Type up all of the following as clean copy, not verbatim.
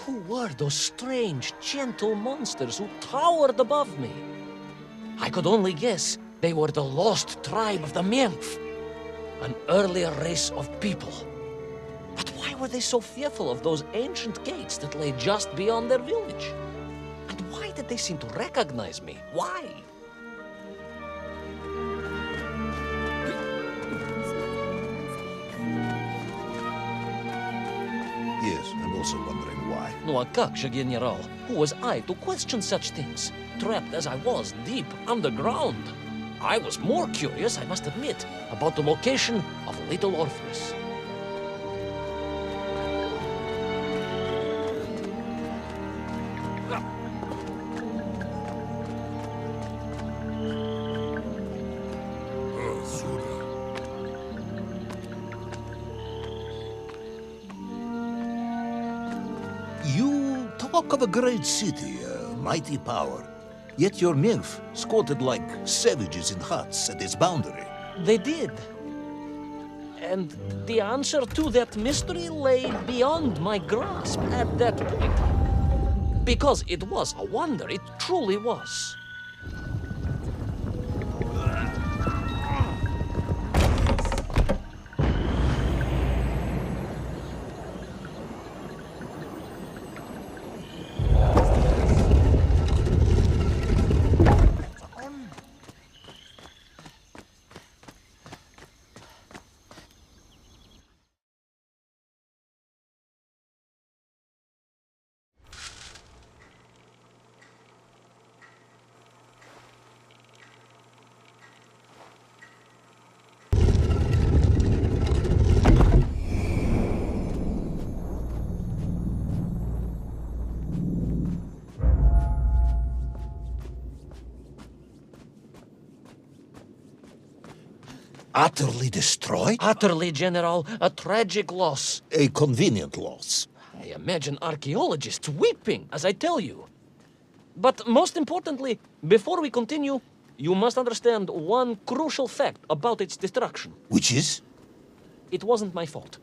Who were those strange, gentle monsters who towered above me? I could only guess they were the lost tribe of the Menkf, an earlier race of people. But why were they so fearful of those ancient gates that lay just beyond their village? And why did they seem to recognize me? Why? Yes, I'm also wondering why. No, a как же, General? Who was I to question such things? Trapped as I was deep underground. I was more curious, I must admit, about the location of little Orpheus. You talk of a great city, a mighty power. Yet your Menkf squatted like savages in huts at its boundary. They did. And the answer to that mystery lay beyond my grasp at that point. Because it was a wonder, it truly was. Utterly destroyed? Utterly, General, a tragic loss. A convenient loss. I imagine archaeologists weeping as I tell you. But most importantly, before we continue, you must understand one crucial fact about its destruction. Which is? It wasn't my fault.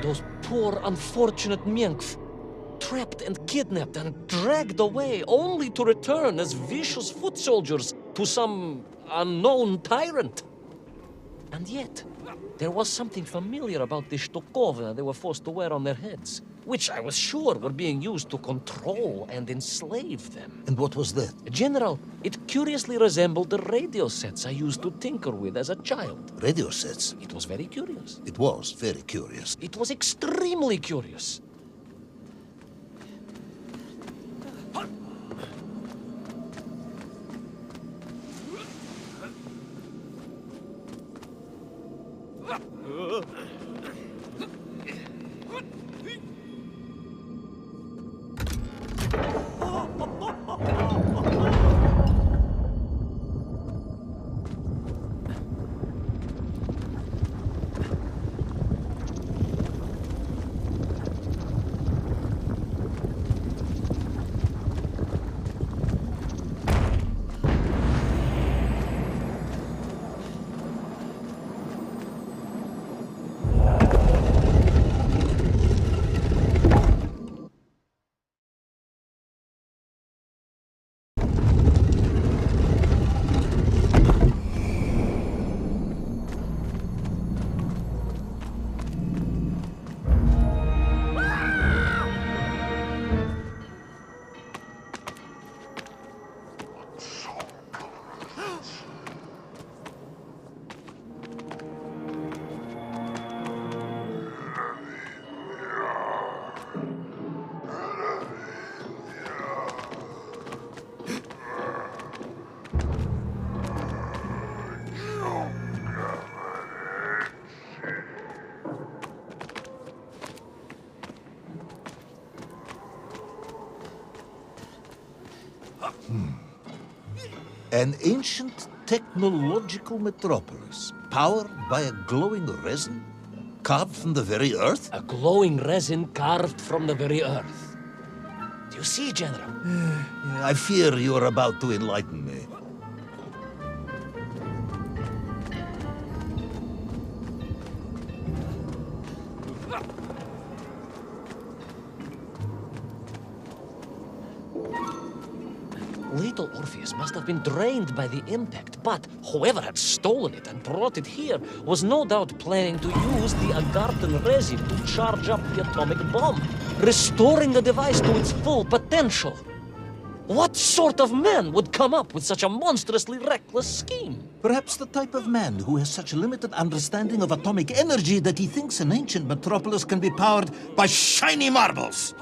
Those poor, unfortunate Menkf, trapped and kidnapped and dragged away, only to return as vicious foot soldiers to some unknown tyrant. And yet, there was something familiar about the shtukovina they were forced to wear on their heads, which I was sure were being used to control and enslave them. And what was that? General, it curiously resembled the radio sets I used to tinker with as a child. Radio sets. It was very curious. It was very curious. It was extremely curious. An ancient technological metropolis, powered by a glowing resin, carved from the very earth? A glowing resin carved from the very earth. Do you see, General? I fear you are about to enlighten me. Little Orpheus must have been drained by the impact, but whoever had stolen it and brought it here was no doubt planning to use the Agarthan resin to charge up the atomic bomb, restoring the device to its full potential. What sort of man would come up with such a monstrously reckless scheme? Perhaps the type of man who has such limited understanding of atomic energy that he thinks an ancient metropolis can be powered by shiny marbles.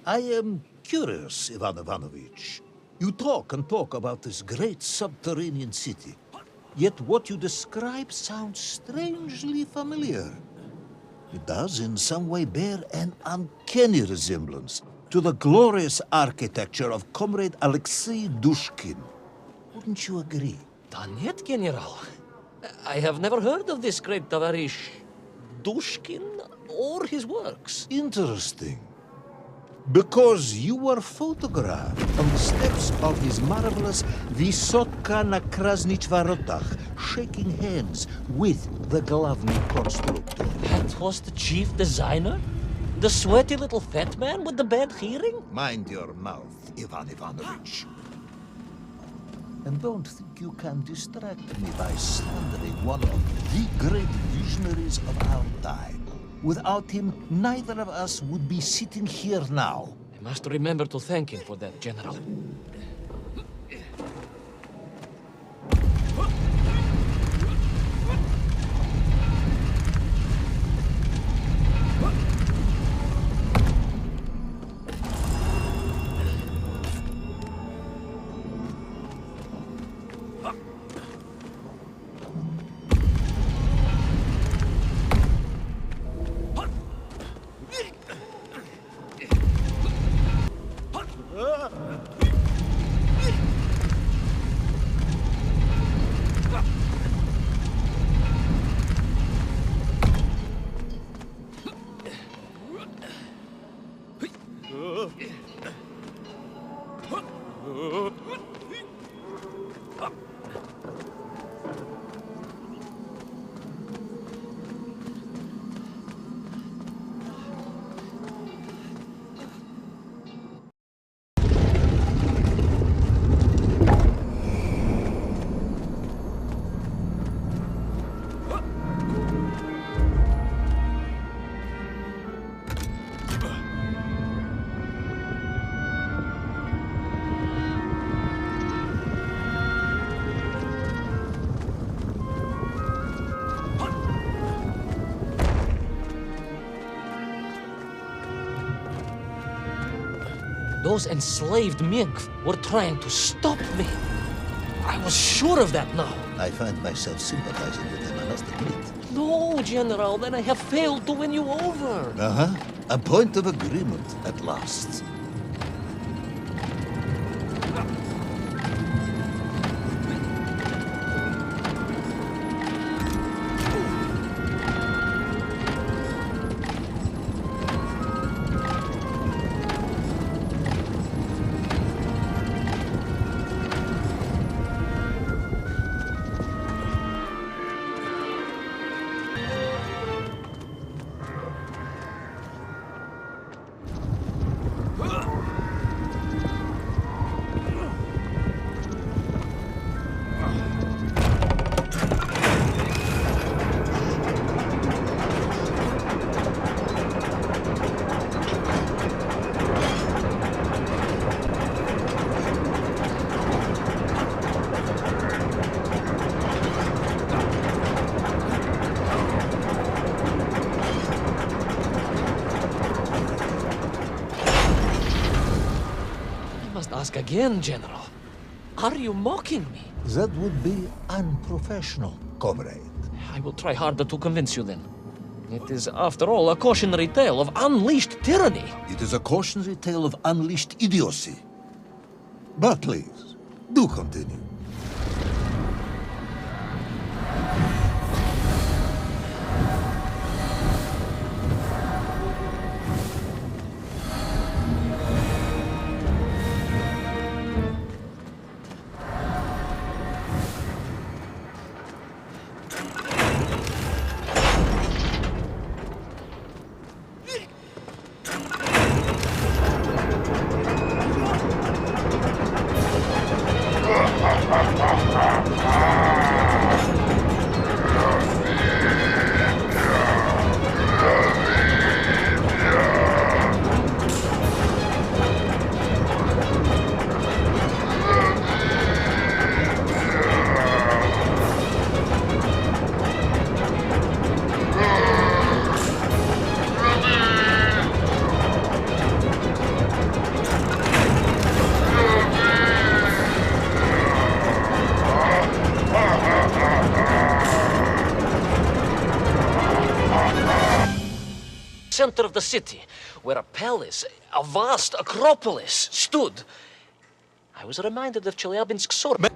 I am curious, Ivan Ivanovich. You talk and talk about this great subterranean city, yet what you describe sounds strangely familiar. It does in some way bear an uncanny resemblance to the glorious architecture of Comrade Alexei Dushkin. Wouldn't you agree? Da нет, General. I have never heard of this great Tavarish Dushkin or his works. Interesting. Because you were photographed on the steps of his marvelous Vysotka na Krasnich Varotach, shaking hands with the Glavny constructor. That was the chief designer? The sweaty little fat man with the bad hearing? Mind your mouth, Ivan Ivanovich. And don't think you can distract me by slandering one of the great visionaries of our time. Without him, neither of us would be sitting here now. I must remember to thank him for that, General. Those enslaved mink were trying to stop me. I was sure of that now. I find myself sympathizing with them, I must admit. No, General, then I have failed to win you over. Uh-huh. A point of agreement at last. Ask again, General. Are you mocking me? That would be unprofessional, comrade. I will try harder to convince you then. It is, after all, a cautionary tale of unleashed tyranny. It is a cautionary tale of unleashed idiocy. But please, do continue. Center of the city, where a palace, a vast acropolis, stood. I was reminded of Chelyabinsk sword.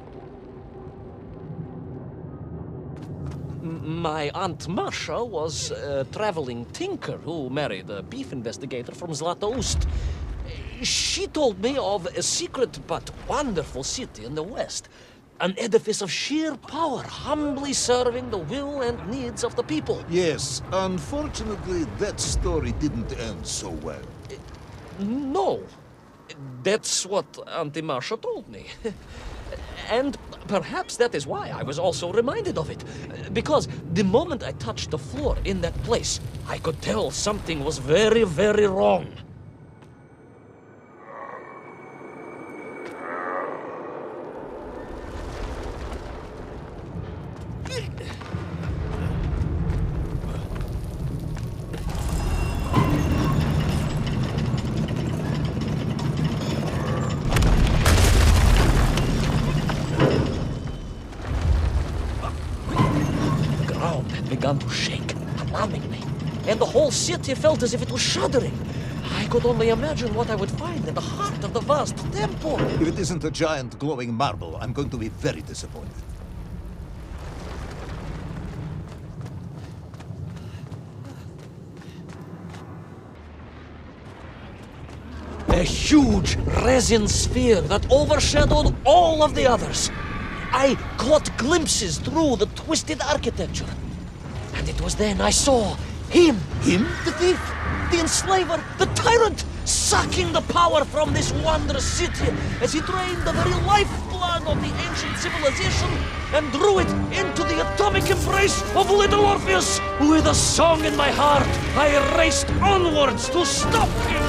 My Aunt Masha was a traveling tinker who married a beef investigator from Zlatoust. She told me of a secret but wonderful city in the west. An edifice of sheer power, humbly serving the will and needs of the people. Yes, unfortunately, that story didn't end so well. No. That's what Auntie Marcia told me. And perhaps that is why I was also reminded of it. Because the moment I touched the floor in that place, I could tell something was very, very wrong. Began to shake, alarmingly, and the whole city felt as if it was shuddering. I could only imagine what I would find in the heart of the vast temple. If it isn't a giant glowing marble, I'm going to be very disappointed. A huge resin sphere that overshadowed all of the others. I caught glimpses through the twisted architecture. And it was then I saw him. Him? The thief, the enslaver, the tyrant, sucking the power from this wondrous city as he drained the very lifeblood of the ancient civilization and drew it into the atomic embrace of little Orpheus. With a song in my heart, I raced onwards to stop him.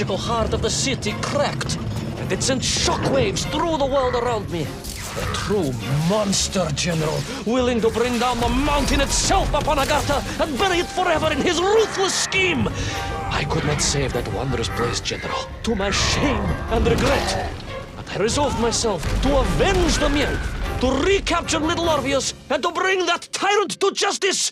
magical heart of the city cracked, and it sent shockwaves through the world around me. A true monster general, willing to bring down the mountain itself upon Agatha and bury it forever in his ruthless scheme. I could not save that wondrous place, General, to my shame and regret. But I resolved myself to avenge the Nymph, to recapture little Orpheus, and to bring that tyrant to justice.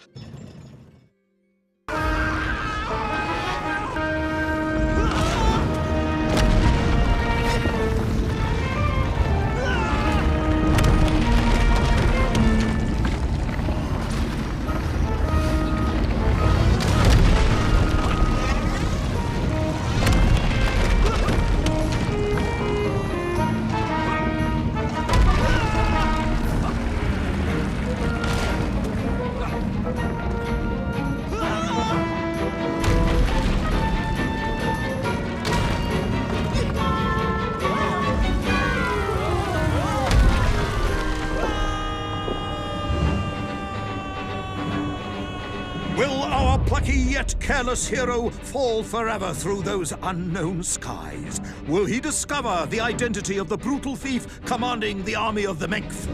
Will our plucky yet careless hero fall forever through those unknown skies? Will he discover the identity of the brutal thief commanding the army of the Nymph?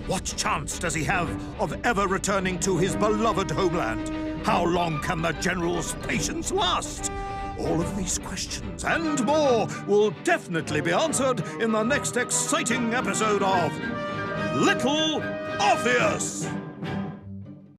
What chance does he have of ever returning to his beloved homeland? How long can the general's patience last? All of these questions and more will definitely be answered in the next exciting episode of Little Orpheus!